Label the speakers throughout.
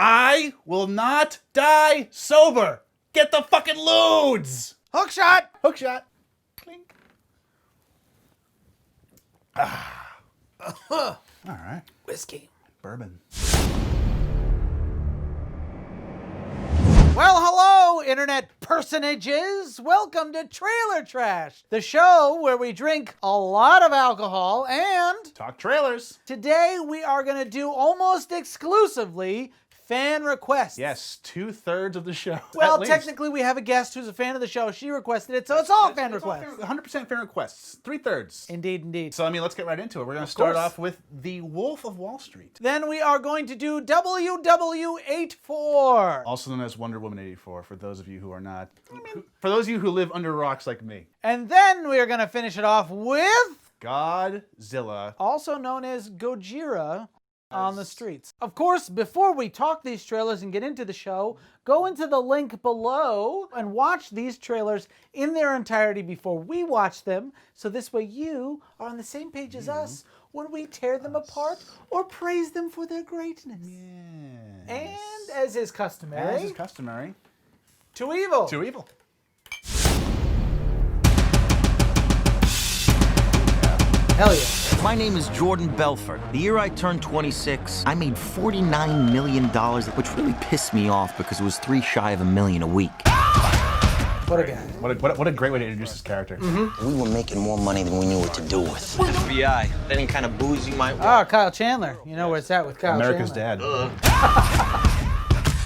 Speaker 1: I will not die sober. Get the fucking lewds.
Speaker 2: Hookshot!
Speaker 1: Hookshot. Clink. All right.
Speaker 2: Whiskey.
Speaker 1: Bourbon.
Speaker 2: Well, hello, internet personages. Welcome to Trailer Trash, the show where we drink a lot of alcohol and
Speaker 1: talk trailers.
Speaker 2: Today we are going to do almost exclusively fan requests.
Speaker 1: Yes, 2/3 of the show.
Speaker 2: Well, technically we have a guest who's a fan of the show. She requested it, so it's all fan requests.
Speaker 1: 100% fan requests. 3/3.
Speaker 2: Indeed, indeed.
Speaker 1: So, let's get right into it. We're going to start off with The Wolf of Wall Street.
Speaker 2: Then we are going to do WW84.
Speaker 1: Also known as Wonder Woman 84, for those of you who are not... for those of you who live under rocks like me.
Speaker 2: And then we are going to finish it off with...
Speaker 1: Godzilla.
Speaker 2: Also known as Gojira. On the streets. Of course, before we talk these trailers and get into the show, go into the link below and watch these trailers in their entirety before we watch them, so this way you are on the same page as us when we tear them apart or praise them for their greatness.
Speaker 1: Yes.
Speaker 2: And as is customary, to evil.
Speaker 1: To evil.
Speaker 2: Hell yeah.
Speaker 3: My name is Jordan Belfort. The year I turned 26, I made $49 million, which really pissed me off because it was $3 shy of $1 million a week.
Speaker 2: What a guy.
Speaker 1: What a great way to introduce this character.
Speaker 3: We were making more money than we knew what to do with. FBI, any kind of booze you might want.
Speaker 2: Oh, Kyle Chandler. You know where it's at with Kyle
Speaker 1: America's
Speaker 2: Chandler.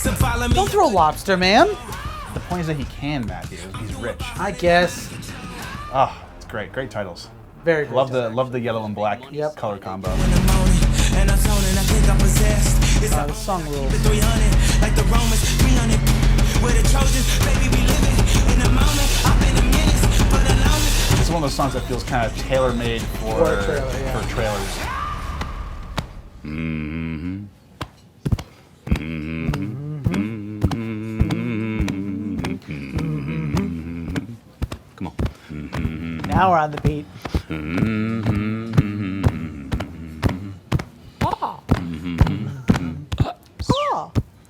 Speaker 1: dad.
Speaker 2: Don't throw lobster, man.
Speaker 1: The point is that he can, Matthew. He's rich.
Speaker 2: I guess.
Speaker 1: Oh, it's great. Great titles.
Speaker 2: Very good.
Speaker 1: Love the yellow and black color combo.
Speaker 2: The song rules.
Speaker 1: It's one of those songs that feels kind of tailor-made for trailers. Come on.
Speaker 2: Now we're on the beat. Oh.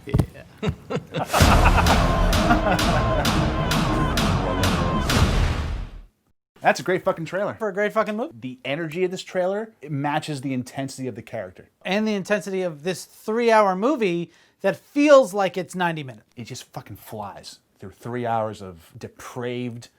Speaker 2: Yeah.
Speaker 1: That's a great fucking trailer.
Speaker 2: For a great fucking movie.
Speaker 1: The energy of this trailer, it matches the intensity of the character.
Speaker 2: And the intensity of this 3-hour movie that feels like it's 90 minutes.
Speaker 1: It just fucking flies through 3 hours of depraved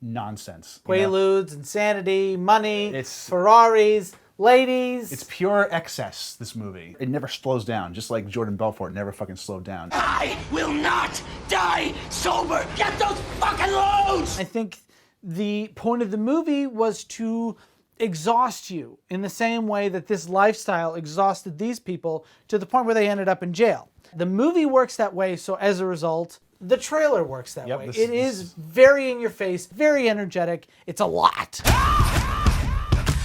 Speaker 1: nonsense.
Speaker 2: Quaaludes, insanity, money, Ferraris, ladies.
Speaker 1: It's pure excess, this movie. It never slows down, just like Jordan Belfort never fucking slowed down.
Speaker 4: I will not die sober! Get those fucking loads!
Speaker 2: I think the point of the movie was to exhaust you in the same way that this lifestyle exhausted these people to the point where they ended up in jail. The movie works that way, so as a result, the trailer works that way. It is very in your face, very energetic. It's a lot.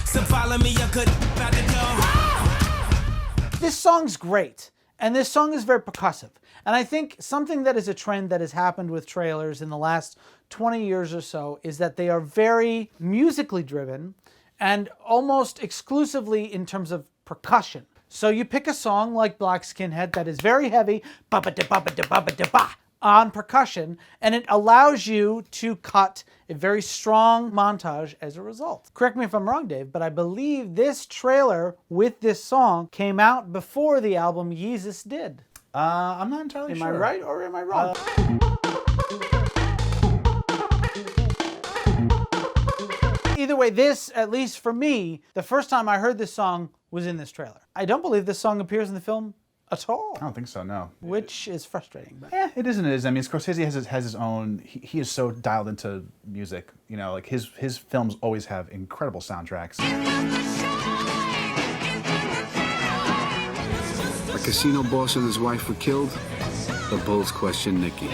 Speaker 4: So follow me, you could about to go.
Speaker 2: This song's great, and this song is very percussive. And I think something that is a trend that has happened with trailers in the last 20 years or so is that they are very musically driven and almost exclusively in terms of percussion. So you pick a song like Black Skinhead that is very heavy, ba-ba-da-ba-ba-da-ba-ba-da-ba, on percussion, and it allows you to cut a very strong montage as a result. Correct me if I'm wrong, Dave, but I believe this trailer with this song came out before the album Yeezus did.
Speaker 1: I'm not entirely sure.
Speaker 2: Am I right or am I wrong? Either way, this, at least for me, the first time I heard this song was in this trailer. I don't believe this song appears in the film at all.
Speaker 1: I don't think so, no.
Speaker 2: Which is frustrating. But.
Speaker 1: Yeah, it is and it is. I mean, Scorsese has his own, he is so dialed into music. You know, like his films always have incredible soundtracks.
Speaker 5: A casino boss and his wife were killed. The Bulls question Nicky.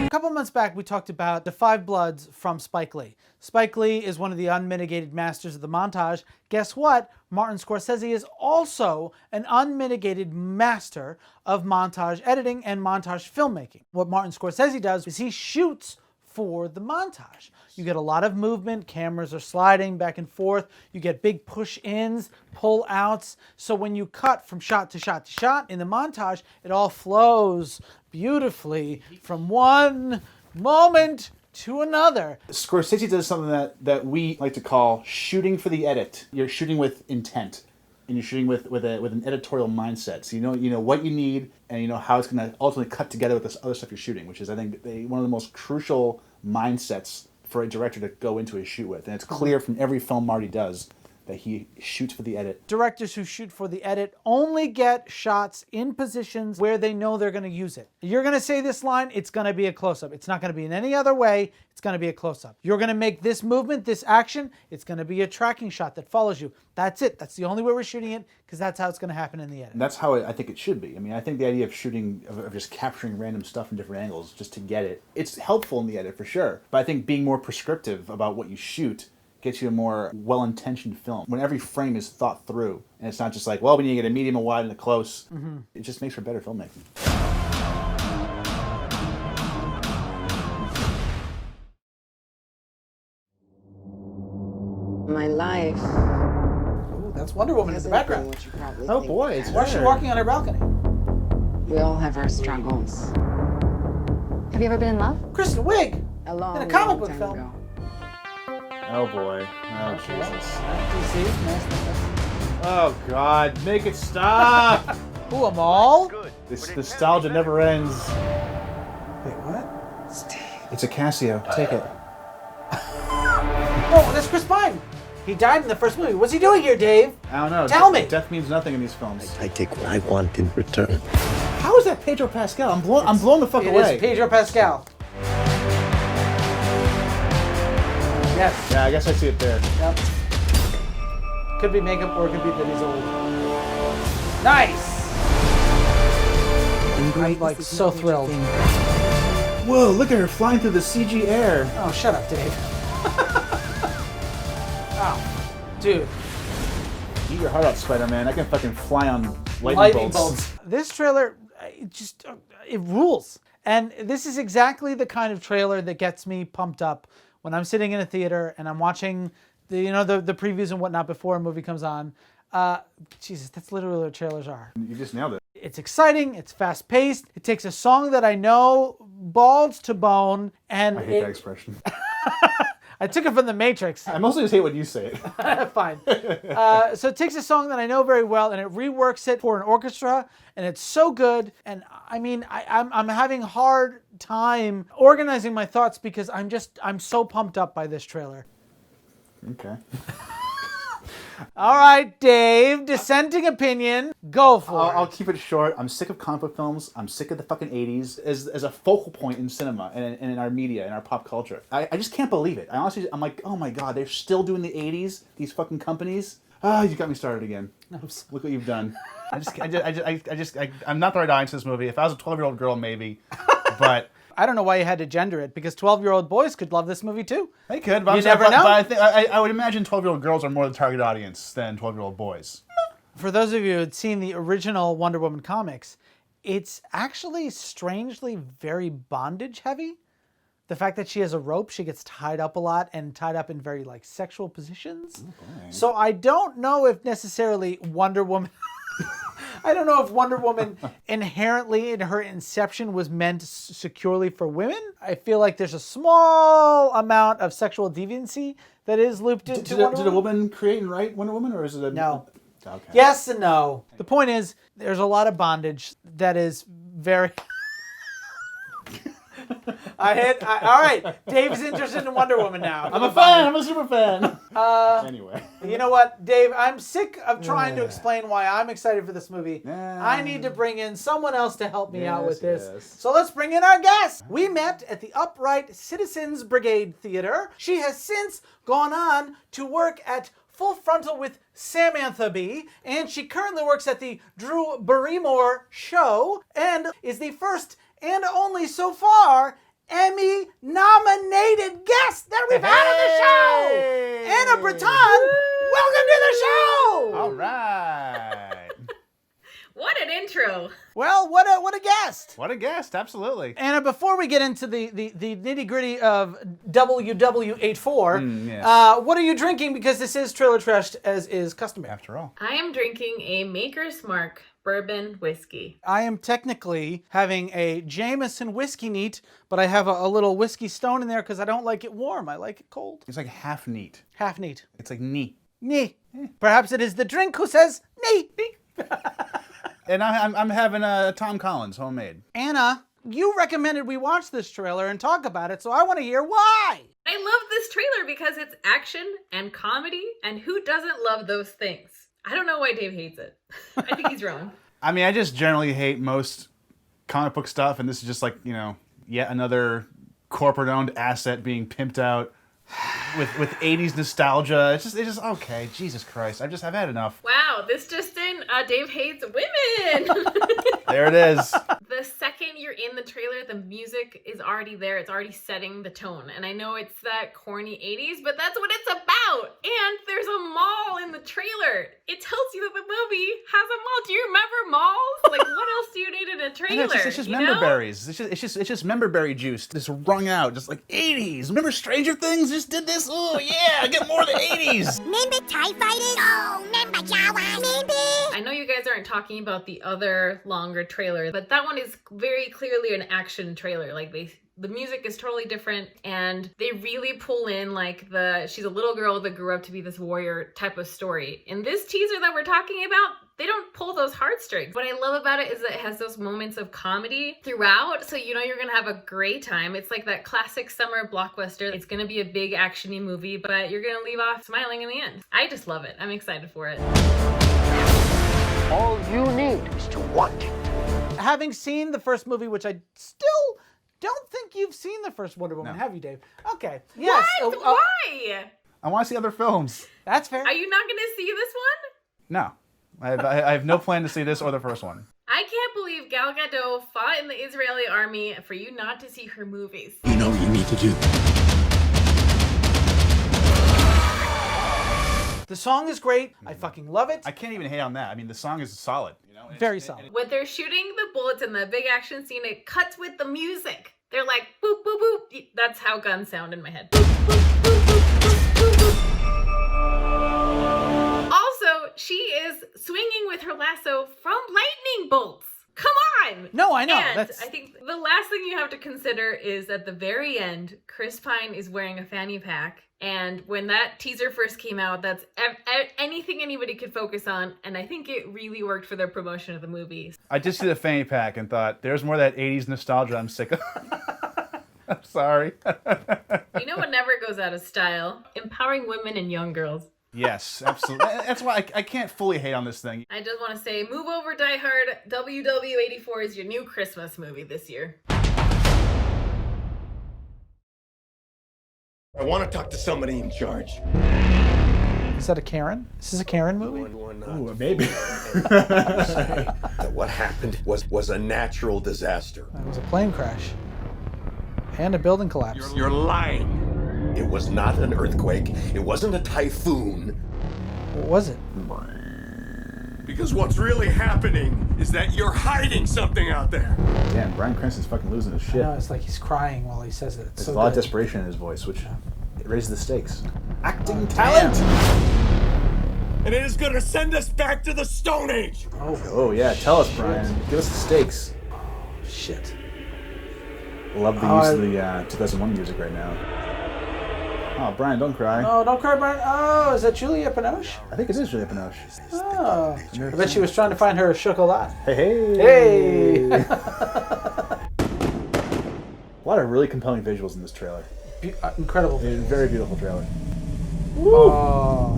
Speaker 2: A couple months back, we talked about The Five Bloods from Spike Lee. Spike Lee is one of the unmitigated masters of the montage. Guess what? Martin Scorsese is also an unmitigated master of montage editing and montage filmmaking. What Martin Scorsese does is he shoots for the montage. You get a lot of movement, cameras are sliding back and forth, you get big push-ins, pull-outs, so when you cut from shot to shot to shot in the montage, it all flows beautifully from one moment to another.
Speaker 1: Scorsese does something that we like to call shooting for the edit. You're shooting with intent, and you're shooting with an editorial mindset. So you know what you need, and you know how it's going to ultimately cut together with this other stuff you're shooting, which is, I think, one of the most crucial mindsets for a director to go into a shoot with. And it's clear from every film Marty does that he shoots for the edit.
Speaker 2: Directors who shoot for the edit only get shots in positions where they know they're going to use it. You're going to say this line, it's going to be a close-up. It's not going to be in any other way. It's going to be a close-up. You're going to make this movement, this action, it's going to be a tracking shot that follows you. That's it. That's the only way we're shooting it, because that's how it's going to happen in the edit.
Speaker 1: And that's how I think it should be. I mean, I think the idea of shooting, of just capturing random stuff from different angles just to get it, it's helpful in the edit for sure. But I think being more prescriptive about what you shoot gets you a more well-intentioned film. When every frame is thought through, and it's not just like, well, we need to get a medium, a wide, and a close. It just makes for better filmmaking.
Speaker 6: My life.
Speaker 2: Ooh, that's Wonder Woman in the background.
Speaker 6: What you probably
Speaker 1: Oh
Speaker 6: think
Speaker 1: boy,
Speaker 6: it
Speaker 1: it's
Speaker 6: has.
Speaker 2: Why is she walking on her balcony?
Speaker 6: We all have our struggles.
Speaker 7: Have you ever been in love?
Speaker 2: Kristen Wiig
Speaker 6: A long,
Speaker 2: in a comic
Speaker 6: long
Speaker 2: book
Speaker 6: time
Speaker 2: film.
Speaker 6: ago.
Speaker 1: Oh boy. Oh Jesus.
Speaker 2: DC, nice.
Speaker 1: Oh God, make it stop!
Speaker 2: Ooh, a mall?
Speaker 1: This nostalgia never ends.
Speaker 2: Wait, what?
Speaker 1: It's a Casio. Take it.
Speaker 2: Oh, that's Chris Pine. He died in the first movie. What's he doing here, Dave?
Speaker 1: I don't know.
Speaker 2: Tell me.
Speaker 1: Death means nothing in these films.
Speaker 8: I take what I want in return.
Speaker 1: How is that Pedro Pascal? I'm blown the fuck
Speaker 2: It
Speaker 1: away.
Speaker 2: is Pedro Pascal. Yes.
Speaker 1: Yeah, I guess I see it there.
Speaker 2: Yep. Could be makeup or it could be that he's old. Nice. I'm like so thrilled.
Speaker 1: Whoa, look at her flying through the CG air.
Speaker 2: Oh, shut up, Dave. Oh, dude.
Speaker 1: Eat your heart out, Spider-Man. I can fucking fly on lightning bolts.
Speaker 2: This trailer, it rules. And this is exactly the kind of trailer that gets me pumped up when I'm sitting in a theater and I'm watching the previews and whatnot before a movie comes on. Jesus, that's literally what trailers are.
Speaker 1: You just nailed it.
Speaker 2: It's exciting, it's fast-paced, it takes a song that I know balls to bone, and
Speaker 1: I hate that expression.
Speaker 2: I took it from The Matrix.
Speaker 1: I mostly just hate when you say it.
Speaker 2: Fine. So it takes a song that I know very well and it reworks it for an orchestra, and it's so good. And I mean, I'm having a hard time organizing my thoughts because I'm so pumped up by this trailer.
Speaker 1: Okay.
Speaker 2: All right, Dave, dissenting opinion, go for
Speaker 1: I'll
Speaker 2: it.
Speaker 1: keep it short. I'm sick of comic book films. I'm sick of the fucking 80s as a focal point in cinema and in our media and our pop culture. I just can't believe it. I'm like, oh my God, they're still doing the 80s, these fucking companies. Ah, you got me started again. Look what you've done. I'm not the right audience for this movie. If I was a 12-year-old girl, maybe. But
Speaker 2: I don't know why you had to gender it, because 12-year-old boys could love this movie too.
Speaker 1: they could. But
Speaker 2: You never know.
Speaker 1: But I think I would imagine 12-year-old girls are more the target audience than 12-year-old boys.
Speaker 2: For those of you who had seen the original Wonder Woman comics, it's actually strangely very bondage heavy. The fact that she has a rope, she gets tied up a lot and tied up in very like sexual positions. So I don't know if necessarily Wonder Woman I don't know if Wonder Woman inherently in her inception was meant securely for women. I feel like there's a small amount of sexual deviancy that is looped into Wonder
Speaker 1: Did a
Speaker 2: Woman.
Speaker 1: woman create and write Wonder Woman, or is it a...
Speaker 2: No.
Speaker 1: Okay.
Speaker 2: Yes and no. The point is, there's a lot of bondage that is very... All right, Dave's interested in Wonder Woman now.
Speaker 1: I'm a fan. I'm a super fan. Anyway.
Speaker 2: You know what, Dave? I'm sick of trying to explain why I'm excited for this movie. I need to bring in someone else to help me out with this.
Speaker 1: Yes.
Speaker 2: So let's bring in our guest. We met at the Upright Citizens Brigade Theater. She has since gone on to work at Full Frontal with Samantha Bee, and she currently works at the Drew Barrymore Show, and is the first and only so far Emmy-nominated guest that we've had on the show. Ana Breton, welcome to the show.
Speaker 1: All right.
Speaker 9: What an intro.
Speaker 2: Well, what a guest.
Speaker 1: What a guest, absolutely.
Speaker 2: Anna, before we get into the nitty-gritty of WW84,
Speaker 1: yes.
Speaker 2: what are you drinking? Because this is Trailer Trash, as is customary.
Speaker 1: After all.
Speaker 9: I am drinking a Maker's Mark bourbon whiskey.
Speaker 2: I am technically having a Jameson whiskey neat, but I have a little whiskey stone in there because I don't like it warm. I like it cold.
Speaker 1: It's like half neat.
Speaker 2: Half neat.
Speaker 1: It's like neat.
Speaker 2: Nee. Perhaps it is the drink who says nee.
Speaker 1: And I'm having a Tom Collins homemade.
Speaker 2: Anna, you recommended we watch this trailer and talk about it, so I want to hear why.
Speaker 9: I love this trailer because it's action and comedy, and who doesn't love those things? I don't know why Dave hates it. I think he's wrong.
Speaker 1: I mean, I just generally hate most comic book stuff, and this is just like, yet another corporate-owned asset being pimped out with 80s nostalgia. It's just okay. Jesus Christ, I've had enough.
Speaker 9: Wow, this just in, Dave hates women.
Speaker 1: There it is.
Speaker 9: The second you're in the trailer, the music is already there. It's already setting the tone. And I know it's that corny 80s, but that's what it's about. And there's a mall in the trailer. It tells you that the movie has a mall. Do you remember malls? Like, what else do you need in a trailer?
Speaker 1: It's just member berries. It's just member berry juice. Just wrung out, just like 80s. Remember Stranger Things just did this? Oh yeah, get more of the 80s.
Speaker 10: Remember TIE Fighters? Oh, remember Jawas? Remember?
Speaker 9: I know you guys aren't talking about the other longer trailer, but that one is very clearly an action trailer. Like the music is totally different, and they really pull in like she's a little girl that grew up to be this warrior type of story. In this teaser that we're talking about, they don't pull those heartstrings. What I love about it is that it has those moments of comedy throughout, so you know you're gonna have a great time. It's like that classic summer blockbuster. It's gonna be a big action-y movie, but you're gonna leave off smiling in the end. I just love it. I'm excited for it.
Speaker 8: All you need is to want it.
Speaker 2: Having seen the first movie, which I still don't think you've seen the first Wonder Woman, have you, Dave? Okay. Yes.
Speaker 9: What? Why?
Speaker 1: I want to see other films.
Speaker 2: That's fair.
Speaker 9: Are you not gonna see this one?
Speaker 1: No. I have no plan to see this or the first one.
Speaker 9: I can't believe Gal Gadot fought in the Israeli army for you not to see her movies.
Speaker 5: You know what you need to do.
Speaker 2: The song is great. I fucking love it.
Speaker 1: I can't even hate on that. I mean, the song is solid.
Speaker 2: Very solid.
Speaker 9: When they're shooting the bullets in the big action scene, it cuts with the music. They're like, boop, boop, boop. That's how guns sound in my head. Boop, boop, boop, boop, boop, boop, boop. Also, she is swinging with her lasso from lightning bolts. Come on!
Speaker 2: No, I know.
Speaker 9: And I think the last thing you have to consider is at the very end, Chris Pine is wearing a fanny pack. And when that teaser first came out, that's anything anybody could focus on. And I think it really worked for their promotion of the movie.
Speaker 1: I just see the fanny pack and thought, there's more of that 80s nostalgia I'm sick of. I'm sorry.
Speaker 9: You know what never goes out of style? Empowering women and young girls.
Speaker 1: Yes, absolutely. That's why I can't fully hate on this thing.
Speaker 9: I just want to say, move over, Die Hard. WW84 is your new Christmas movie this year.
Speaker 11: I want to talk to somebody in charge.
Speaker 2: Is that a Karen? Is this a Karen movie?
Speaker 1: Ooh, maybe.
Speaker 11: That what happened was a natural disaster.
Speaker 2: That was a plane crash. And a building collapse.
Speaker 11: You're lying. It was not an earthquake. It wasn't a typhoon.
Speaker 2: What was it?
Speaker 11: Because what's really happening is that you're hiding something out there.
Speaker 1: Damn, Bryan Cranston's fucking losing his shit.
Speaker 2: No, it's like he's crying while he says it. It's
Speaker 1: There's
Speaker 2: so
Speaker 1: a lot of
Speaker 2: good.
Speaker 1: desperation in his voice, which it raises the stakes. Acting talent!
Speaker 11: And it is going to send us back to the Stone Age.
Speaker 1: Oh yeah, tell us, Brian. Give us the stakes.
Speaker 2: Shit.
Speaker 1: Love the use of the 2001 music right now. Oh, Brian, don't cry.
Speaker 2: Oh, don't cry, Brian. Oh, is that Julia Binoche?
Speaker 1: I think it is Julia Binoche.
Speaker 2: Oh. I bet she was trying to find her chocolat.
Speaker 1: Hey!
Speaker 2: Hey!
Speaker 1: A lot of really compelling visuals in this trailer.
Speaker 2: Incredible.
Speaker 1: Very beautiful trailer.
Speaker 2: Oh.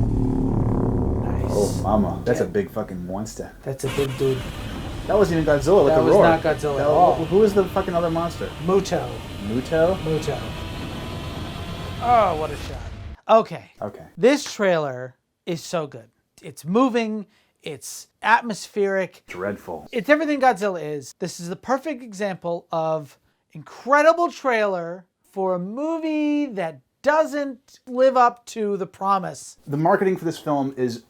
Speaker 2: Nice.
Speaker 1: Oh, mama. That's a big fucking monster.
Speaker 2: That's a big dude.
Speaker 1: That wasn't even Godzilla with the roar.
Speaker 2: That was not Godzilla at all.
Speaker 1: Who was the fucking other monster?
Speaker 2: Muto.
Speaker 1: Muto?
Speaker 2: Oh, what a shot. Okay.
Speaker 1: Okay.
Speaker 2: This trailer is so good. It's moving. It's atmospheric.
Speaker 1: Dreadful.
Speaker 2: It's everything Godzilla is. This is the perfect example of incredible trailer for a movie that doesn't live up to the promise.
Speaker 1: The marketing for this film is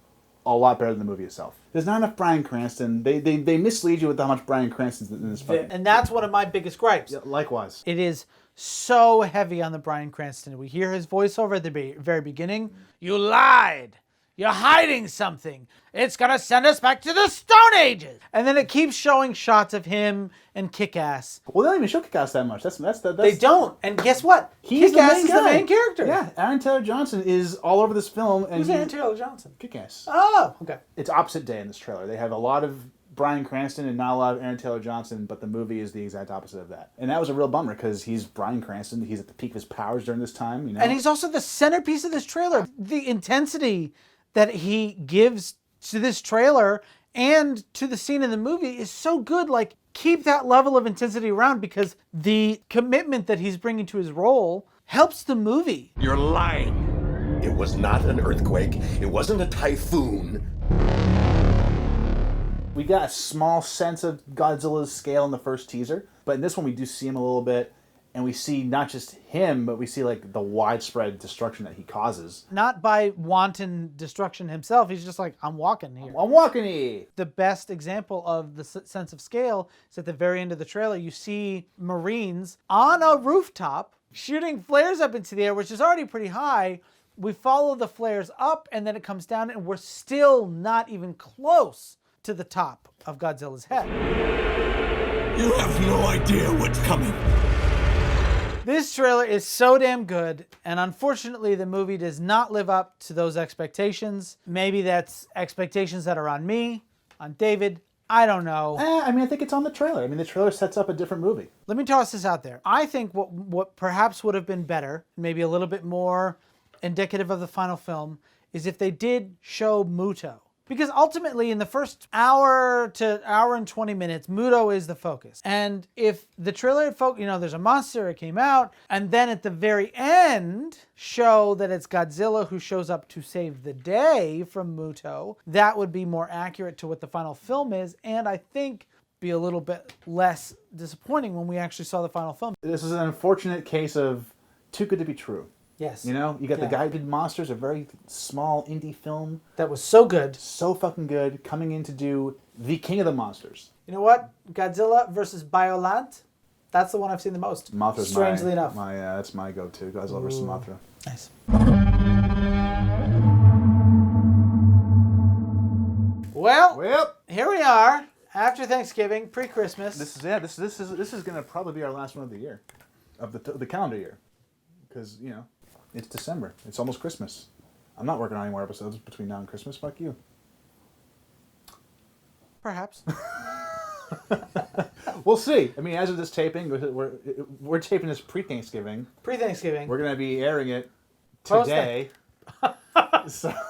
Speaker 1: a lot better than the movie itself. There's not enough Bryan Cranston. They mislead you with how much Bryan Cranston's in this film.
Speaker 2: And that's one of my biggest gripes.
Speaker 1: Yeah, likewise.
Speaker 2: It is so heavy on the Bryan Cranston. We hear his voiceover at the very beginning. You lied. You're hiding something. It's going to send us back to the Stone Ages. And then it keeps showing shots of him and Kick-Ass.
Speaker 1: Well, they don't even show Kick-Ass that much. That's
Speaker 2: They don't. And guess what?
Speaker 1: He's
Speaker 2: Kick-Ass is the main character.
Speaker 1: Yeah, Aaron Taylor Johnson is all over this film. And
Speaker 2: Who's Aaron Taylor Johnson?
Speaker 1: Kick-Ass.
Speaker 2: Oh, okay.
Speaker 1: It's opposite day in this trailer. They have a lot of Bryan Cranston and not a lot of Aaron Taylor Johnson, but the movie is the exact opposite of that. And that was a real bummer because he's Bryan Cranston. He's at the peak of his powers during this time. You know?
Speaker 2: And he's also the centerpiece of this trailer. The intensity that he gives to this trailer and to the scene in the movie is so good. Like, keep that level of intensity around because the commitment that he's bringing to his role helps the movie.
Speaker 11: You're lying. It was not an earthquake. It wasn't a typhoon.
Speaker 1: We got a small sense of Godzilla's scale in the first teaser, but in this one we do see him a little bit, and we see not just him, but we see like the widespread destruction that he causes.
Speaker 2: Not by wanton destruction himself. He's just like, I'm walking here.
Speaker 1: I'm walking here.
Speaker 2: The best example of the sense of scale is at the very end of the trailer. You see Marines on a rooftop shooting flares up into the air, which is already pretty high. We follow the flares up, and then it comes down, and we're still not even close to the top of Godzilla's head.
Speaker 11: You have no idea what's coming.
Speaker 2: This trailer is so damn good, and unfortunately the movie does not live up to those expectations. Maybe that's expectations that are on me, on David, I don't know.
Speaker 1: I mean, I think it's on the trailer. I mean, the trailer sets up a different movie.
Speaker 2: Let me toss this out there. I think what perhaps would have been better, maybe a little bit more indicative of the final film, is if they did show Muto. Because ultimately, in the first hour to hour and 20 minutes, Muto is the focus. And if the trailer, there's a monster, it came out, and then at the very end, show that it's Godzilla who shows up to save the day from Muto, that would be more accurate to what the final film is, and I think be a little bit less disappointing when we actually saw the final film.
Speaker 1: This is an unfortunate case of too good to be true.
Speaker 2: Yes.
Speaker 1: You know, you got the guy who did Monsters, a very small indie film.
Speaker 2: That was so good.
Speaker 1: So fucking good, coming in to do The King of the Monsters.
Speaker 2: You know what? Godzilla versus Biollante, that's the one I've seen the most.
Speaker 1: Mothra's
Speaker 2: strangely enough.
Speaker 1: That's my go-to, Godzilla versus Mothra.
Speaker 2: Nice. Well, here we are, after Thanksgiving, pre-Christmas.
Speaker 1: This is gonna probably be our last one of the year, of the calendar year, because it's December. It's almost Christmas. I'm not working on any more episodes between now and Christmas. Fuck you.
Speaker 2: Perhaps.
Speaker 1: We'll see. I mean, as of this taping, we're taping this pre-Thanksgiving.
Speaker 2: Pre-Thanksgiving.
Speaker 1: We're going to be airing it today.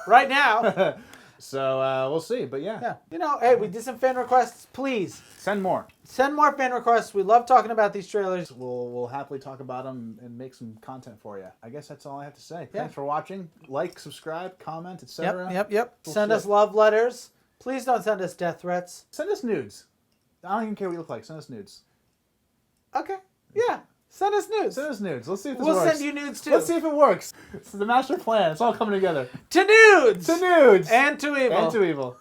Speaker 2: Right now.
Speaker 1: So we'll see. But yeah.
Speaker 2: Hey, we did some fan requests. Please.
Speaker 1: Send more.
Speaker 2: Send more fan requests. We love talking about these trailers.
Speaker 1: We'll happily talk about them and make some content for you. I guess that's all I have to say.
Speaker 2: Yeah.
Speaker 1: Thanks for watching. Like, subscribe, comment, etc.
Speaker 2: Yep. Send us love letters. Please don't send us death threats.
Speaker 1: Send us nudes. I don't even care what you look like. Send us nudes.
Speaker 2: Okay. Yeah. Send us nudes.
Speaker 1: Send us nudes. Let's see if this
Speaker 2: works. We'll send you nudes too.
Speaker 1: Let's see if it works. It's the master plan. It's all coming together.
Speaker 2: To nudes.
Speaker 1: To nudes.
Speaker 2: And to evil.
Speaker 1: And to evil.